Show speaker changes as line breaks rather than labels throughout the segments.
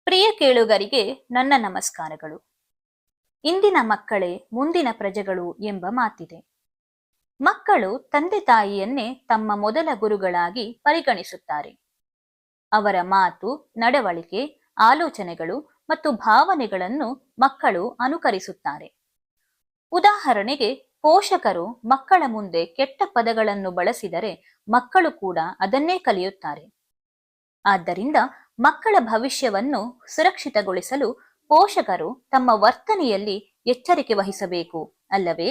ಪ್ರಿಯ ಕೇಳುಗರಿಗೆ ನನ್ನ ನಮಸ್ಕಾರಗಳು. ಇಂದಿನ ಮಕ್ಕಳೇ ಮುಂದಿನ ಪ್ರಜೆಗಳು ಎಂಬ ಮಾತಿದೆ. ಮಕ್ಕಳು ತಂದೆ ತಾಯಿಯನ್ನೇ ತಮ್ಮ ಮೊದಲ ಗುರುಗಳಾಗಿ ಪರಿಗಣಿಸುತ್ತಾರೆ. ಅವರ ಮಾತು, ನಡವಳಿಕೆ, ಆಲೋಚನೆಗಳು ಮತ್ತು ಭಾವನೆಗಳನ್ನು ಮಕ್ಕಳು ಅನುಕರಿಸುತ್ತಾರೆ. ಉದಾಹರಣೆಗೆ, ಪೋಷಕರು ಮಕ್ಕಳ ಮುಂದೆ ಕೆಟ್ಟ ಪದಗಳನ್ನು ಬಳಸಿದರೆ ಮಕ್ಕಳು ಕೂಡ ಅದನ್ನೇ ಕಲಿಯುತ್ತಾರೆ. ಆದ್ದರಿಂದ ಮಕ್ಕಳ ಭವಿಷ್ಯವನ್ನು ಸುರಕ್ಷಿತಗೊಳಿಸಲು ಪೋಷಕರು ತಮ್ಮ ವರ್ತನೆಯಲ್ಲಿ ಎಚ್ಚರಿಕೆ ವಹಿಸಬೇಕು, ಅಲ್ಲವೇ?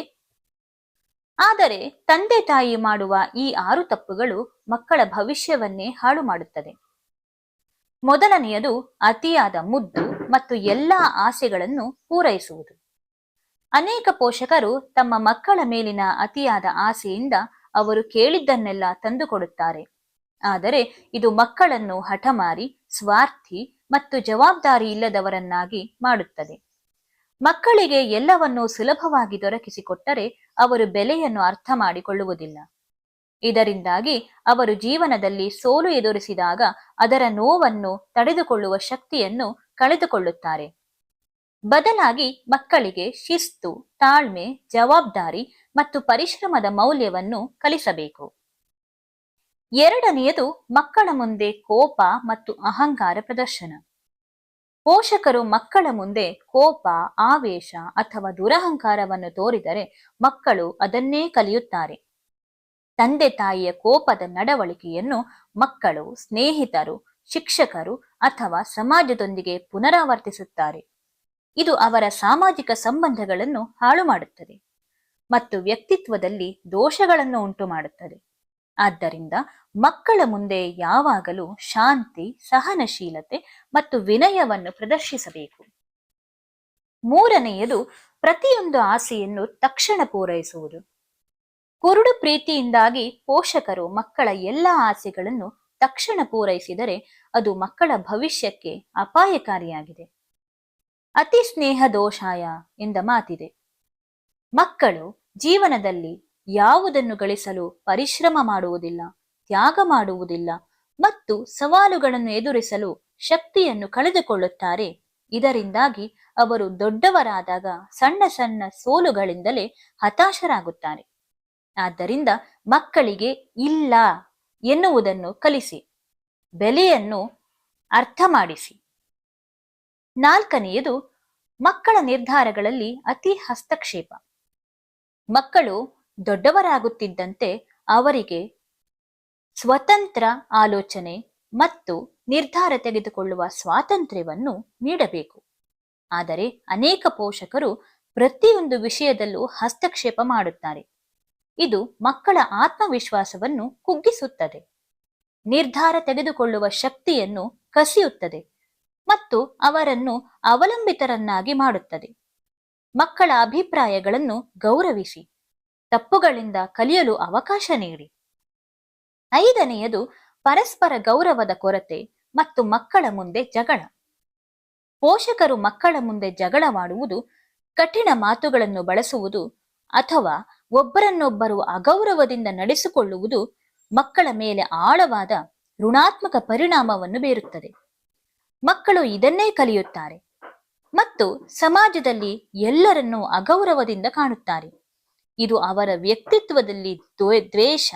ಆದರೆ ತಂದೆ ತಾಯಿ ಮಾಡುವ ಈ 6 ತಪ್ಪುಗಳು ಮಕ್ಕಳ ಭವಿಷ್ಯವನ್ನೇ ಹಾಳು ಮಾಡುತ್ತದೆ. ಮೊದಲನೆಯದು ಅತಿಯಾದ ಮುದ್ದು ಮತ್ತು ಎಲ್ಲಾ ಆಸೆಗಳನ್ನು ಪೂರೈಸುವುದು. ಅನೇಕ ಪೋಷಕರು ತಮ್ಮ ಮಕ್ಕಳ ಮೇಲಿನ ಅತಿಯಾದ ಆಸೆಯಿಂದ ಅವರು ಕೇಳಿದ್ದನ್ನೆಲ್ಲ ತಂದುಕೊಡುತ್ತಾರೆ. ಆದರೆ ಇದು ಮಕ್ಕಳನ್ನು ಹಠಮಾರಿ, ಸ್ವಾರ್ಥಿ ಮತ್ತು ಜವಾಬ್ದಾರಿ ಇಲ್ಲದವರನ್ನಾಗಿ ಮಾಡುತ್ತದೆ. ಮಕ್ಕಳಿಗೆ ಎಲ್ಲವನ್ನೂ ಸುಲಭವಾಗಿ ದೊರಕಿಸಿಕೊಟ್ಟರೆ ಅವರು ಬೆಲೆಯನ್ನು ಅರ್ಥ ಮಾಡಿಕೊಳ್ಳುವುದಿಲ್ಲ. ಇದರಿಂದಾಗಿ ಅವರು ಜೀವನದಲ್ಲಿ ಸೋಲು ಎದುರಿಸಿದಾಗ ಅದರ ನೋವನ್ನು ತಡೆದುಕೊಳ್ಳುವ ಶಕ್ತಿಯನ್ನು ಕಳೆದುಕೊಳ್ಳುತ್ತಾರೆ. ಬದಲಾಗಿ ಮಕ್ಕಳಿಗೆ ಶಿಸ್ತು, ತಾಳ್ಮೆ, ಜವಾಬ್ದಾರಿ ಮತ್ತು ಪರಿಶ್ರಮದ ಮೌಲ್ಯವನ್ನು ಕಲಿಸಬೇಕು. ಎರಡನೆಯದು ಮಕ್ಕಳ ಮುಂದೆ ಕೋಪ ಮತ್ತು ಅಹಂಕಾರ ಪ್ರದರ್ಶನ. ಪೋಷಕರು ಮಕ್ಕಳ ಮುಂದೆ ಕೋಪ, ಆವೇಶ ಅಥವಾ ದುರಹಂಕಾರವನ್ನು ತೋರಿದರೆ ಮಕ್ಕಳು ಅದನ್ನೇ ಕಲಿಯುತ್ತಾರೆ. ತಂದೆ ತಾಯಿಯ ಕೋಪದ ನಡವಳಿಕೆಯನ್ನು ಮಕ್ಕಳು, ಸ್ನೇಹಿತರು, ಶಿಕ್ಷಕರು ಅಥವಾ ಸಮಾಜದೊಂದಿಗೆ ಪುನರಾವರ್ತಿಸುತ್ತಾರೆ. ಇದು ಅವರ ಸಾಮಾಜಿಕ ಸಂಬಂಧಗಳನ್ನು ಹಾಳು ಮಾಡುತ್ತದೆ ಮತ್ತು ವ್ಯಕ್ತಿತ್ವದಲ್ಲಿ ದೋಷಗಳನ್ನು ಉಂಟು ಮಾಡುತ್ತದೆ. ಆದ್ದರಿಂದ ಮಕ್ಕಳ ಮುಂದೆ ಯಾವಾಗಲೂ ಶಾಂತಿ, ಸಹನಶೀಲತೆ ಮತ್ತು ವಿನಯವನ್ನು ಪ್ರದರ್ಶಿಸಬೇಕು. ಮೂರನೆಯದು ಪ್ರತಿಯೊಂದು ಆಸೆಯನ್ನು ತಕ್ಷಣ ಪೂರೈಸುವುದು. ಕುರುಡು ಪ್ರೀತಿಯಿಂದಾಗಿ ಪೋಷಕರು ಮಕ್ಕಳ ಎಲ್ಲ ಆಸೆಗಳನ್ನು ತಕ್ಷಣ ಪೂರೈಸಿದರೆ ಅದು ಮಕ್ಕಳ ಭವಿಷ್ಯಕ್ಕೆ ಅಪಾಯಕಾರಿಯಾಗಿದೆ. ಅತಿ ಸ್ನೇಹ ದೋಷಾಯ ಎಂದ ಮಾತಿದೆ. ಮಕ್ಕಳು ಜೀವನದಲ್ಲಿ ಯಾವುದನ್ನು ಗಳಿಸಲು ಪರಿಶ್ರಮ ಮಾಡುವುದಿಲ್ಲ, ತ್ಯಾಗ ಮಾಡುವುದಿಲ್ಲ ಮತ್ತು ಸವಾಲುಗಳನ್ನು ಎದುರಿಸಲು ಶಕ್ತಿಯನ್ನು ಕಳೆದುಕೊಳ್ಳುತ್ತಾರೆ. ಇದರಿಂದಾಗಿ ಅವರು ದೊಡ್ಡವರಾದಾಗ ಸಣ್ಣ ಸಣ್ಣ ಸೋಲುಗಳಿಂದಲೇ ಹತಾಶರಾಗುತ್ತಾರೆ. ಆದ್ದರಿಂದ ಮಕ್ಕಳಿಗೆ ಇಲ್ಲ ಎನ್ನುವುದನ್ನು ಕಲಿಸಿ, ಬೆಲೆಯನ್ನು ಅರ್ಥ ಮಾಡಿಸಿ. ನಾಲ್ಕನೆಯದು ಮಕ್ಕಳ ನಿರ್ಧಾರಗಳಲ್ಲಿ ಅತಿ ಹಸ್ತಕ್ಷೇಪ. ಮಕ್ಕಳು ದೊಡ್ಡವರಾಗುತ್ತಿದ್ದಂತೆ ಅವರಿಗೆ ಸ್ವತಂತ್ರ ಆಲೋಚನೆ ಮತ್ತು ನಿರ್ಧಾರ ತೆಗೆದುಕೊಳ್ಳುವ ಸ್ವಾತಂತ್ರ್ಯವನ್ನು ನೀಡಬೇಕು. ಆದರೆ ಅನೇಕ ಪೋಷಕರು ಪ್ರತಿಯೊಂದು ವಿಷಯದಲ್ಲೂ ಹಸ್ತಕ್ಷೇಪ ಮಾಡುತ್ತಾರೆ. ಇದು ಮಕ್ಕಳ ಆತ್ಮವಿಶ್ವಾಸವನ್ನು ಕುಗ್ಗಿಸುತ್ತದೆ, ನಿರ್ಧಾರ ತೆಗೆದುಕೊಳ್ಳುವ ಶಕ್ತಿಯನ್ನು ಕಸಿಯುತ್ತದೆ ಮತ್ತು ಅವರನ್ನು ಅವಲಂಬಿತರನ್ನಾಗಿ ಮಾಡುತ್ತದೆ. ಮಕ್ಕಳ ಅಭಿಪ್ರಾಯಗಳನ್ನು ಗೌರವಿಸಿ, ತಪ್ಪುಗಳಿಂದ ಕಲಿಯಲು ಅವಕಾಶ ನೀಡಿ. ಐದನೆಯದು ಪರಸ್ಪರ ಗೌರವದ ಕೊರತೆ ಮತ್ತು ಮಕ್ಕಳ ಮುಂದೆ ಜಗಳ. ಪೋಷಕರು ಮಕ್ಕಳ ಮುಂದೆ ಜಗಳವಾಡುವುದು, ಕಠಿಣ ಮಾತುಗಳನ್ನು ಬಳಸುವುದು ಅಥವಾ ಒಬ್ಬರನ್ನೊಬ್ಬರು ಅಗೌರವದಿಂದ ನಡೆಸಿಕೊಳ್ಳುವುದು ಮಕ್ಕಳ ಮೇಲೆ ಆಳವಾದ ಋಣಾತ್ಮಕ ಪರಿಣಾಮವನ್ನು ಬೀರುತ್ತದೆ. ಮಕ್ಕಳು ಇದನ್ನೇ ಕಲಿಯುತ್ತಾರೆ ಮತ್ತು ಸಮಾಜದಲ್ಲಿ ಎಲ್ಲರನ್ನೂ ಅಗೌರವದಿಂದ ಕಾಣುತ್ತಾರೆ. ಇದು ಅವರ ವ್ಯಕ್ತಿತ್ವದಲ್ಲಿ ದ್ವೇಷ,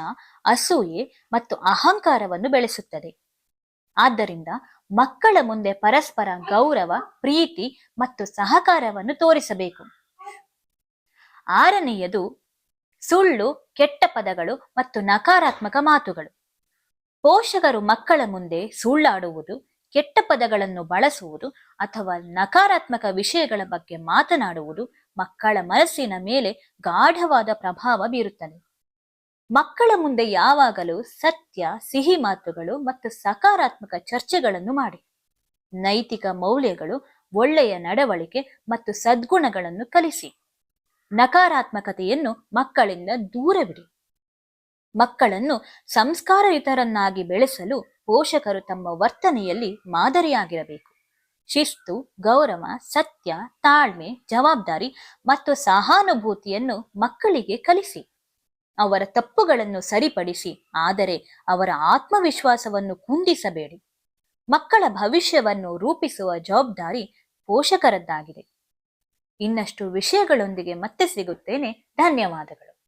ಅಸೂಯೆ ಮತ್ತು ಅಹಂಕಾರವನ್ನು ಬೆಳೆಸುತ್ತದೆ. ಆದ್ದರಿಂದ ಮಕ್ಕಳ ಮುಂದೆ ಪರಸ್ಪರ ಗೌರವ, ಪ್ರೀತಿ ಮತ್ತು ಸಹಕಾರವನ್ನು ತೋರಿಸಬೇಕು. ಆರನೆಯದು ಸುಳ್ಳು, ಕೆಟ್ಟ ಪದಗಳು ಮತ್ತು ನಕಾರಾತ್ಮಕ ಮಾತುಗಳು. ಪೋಷಕರು ಮಕ್ಕಳ ಮುಂದೆ ಸುಳ್ಳಾಡುವುದು, ಕೆಟ್ಟ ಪದಗಳನ್ನು ಬಳಸುವುದು ಅಥವಾ ನಕಾರಾತ್ಮಕ ವಿಷಯಗಳ ಬಗ್ಗೆ ಮಾತನಾಡುವುದು ಮಕ್ಕಳ ಮನಸ್ಸಿನ ಮೇಲೆ ಗಾಢವಾದ ಪ್ರಭಾವ ಬೀರುತ್ತದೆ. ಮಕ್ಕಳ ಮುಂದೆ ಯಾವಾಗಲೂ ಸತ್ಯ, ಸಿಹಿ ಮಾತುಗಳು ಮತ್ತು ಸಕಾರಾತ್ಮಕ ಚರ್ಚೆಗಳನ್ನು ಮಾಡಿ. ನೈತಿಕ ಮೌಲ್ಯಗಳು, ಒಳ್ಳೆಯ ನಡವಳಿಕೆ ಮತ್ತು ಸದ್ಗುಣಗಳನ್ನು ಕಲಿಸಿ. ನಕಾರಾತ್ಮಕತೆಯನ್ನು ಮಕ್ಕಳಿಂದ ದೂರವಿಡಿ. ಮಕ್ಕಳನ್ನು ಸಂಸ್ಕಾರಯುತರನ್ನಾಗಿ ಬೆಳೆಸಲು ಪೋಷಕರು ತಮ್ಮ ವರ್ತನೆಯಲ್ಲಿ ಮಾದರಿಯಾಗಿರಬೇಕು. ಶಿಸ್ತು, ಗೌರವ, ಸತ್ಯ, ತಾಳ್ಮೆ, ಜವಾಬ್ದಾರಿ ಮತ್ತು ಸಹಾನುಭೂತಿಯನ್ನು ಮಕ್ಕಳಿಗೆ ಕಲಿಸಿ. ಅವರ ತಪ್ಪುಗಳನ್ನು ಸರಿಪಡಿಸಿ, ಆದರೆ ಅವರ ಆತ್ಮವಿಶ್ವಾಸವನ್ನು ಕುಂದಿಸಬೇಡಿ. ಮಕ್ಕಳ ಭವಿಷ್ಯವನ್ನು ರೂಪಿಸುವ ಜವಾಬ್ದಾರಿ ಪೋಷಕರದ್ದಾಗಿದೆ. ಇನ್ನಷ್ಟು ವಿಷಯಗಳೊಂದಿಗೆ ಮತ್ತೆ ಸಿಗುತ್ತೇನೆ. ಧನ್ಯವಾದಗಳು.